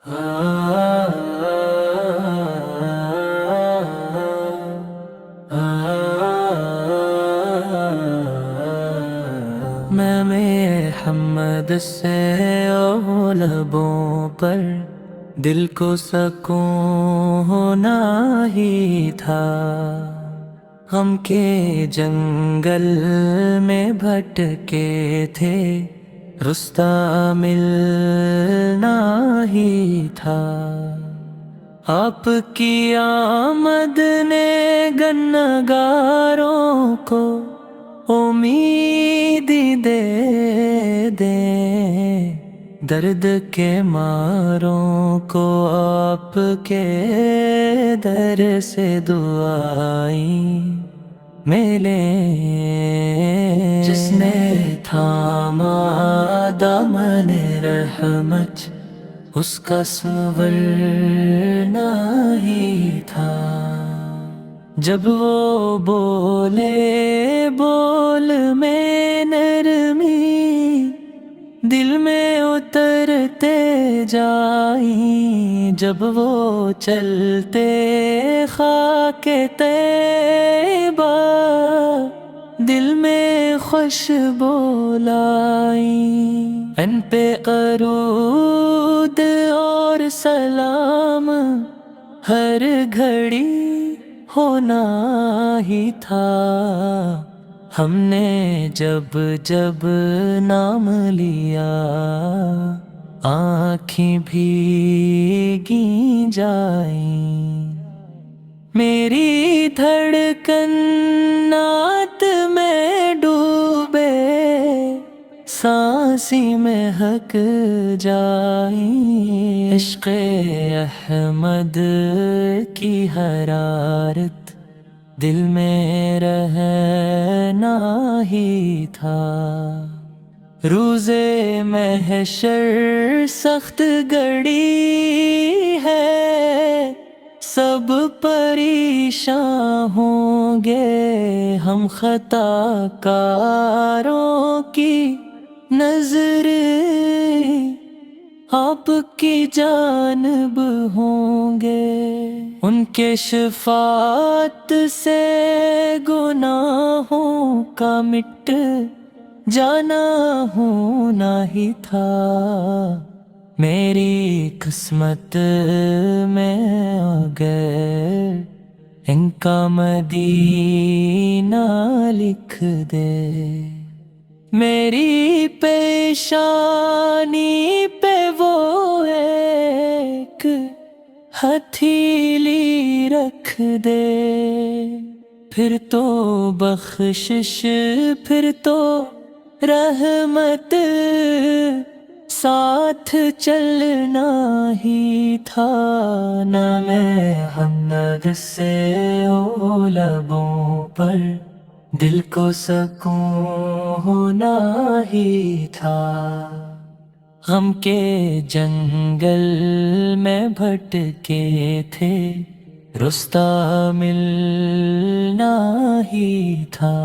میں محمد سے او لبوں پر دل کو سکون ہونا ہی تھا، غم کے جنگل میں بھٹکے تھے، رستہ ملنا ہی تھا۔ آپ کی آمد نے گنگاروں کو امید دے دیں، درد کے ماروں کو آپ کے در سے دعائیں ملیں۔ جس نے تھاما دامن رحمت اس کا سنورنا ہی تھا، جب وہ بولے بول میں نرمی دل میں اترتے جائیں، جب وہ چلتے خاک طیبہ دل میں خوشبو لائیں۔ ان پہ درود اور سلام ہر گھڑی ہونا ہی تھا، ہم نے جب جب نام لیا آنکھیں بھیگی جائیں۔ میری دھڑکن نعت میں ڈوبے سانسی میں ہک جائیں، عشق احمد کی حرارت دل میں رہنا ہی تھا۔ روز محشر سخت گھڑی ہے، سب پریشاں ہوں گے، ہم خطا کاروں کی نظر آپ کی جانب ہوں گے، ان کے شفاعت سے گناہوں کا مٹ جانا ہونا ہی تھا۔ میری قسمت میں اگر ان کا مدینہ لکھ دے، میری پیشانی پہ وہ ایک ہتھیلی رکھ دے، پھر تو بخشش پھر تو رحمت ساتھ چلنا ہی تھا۔ نہ میں محمد سے او لبوں پر دل کو سکون ہونا ہی تھا، غم کے جنگل میں بھٹکے تھے، رستہ ملنا ہی تھا۔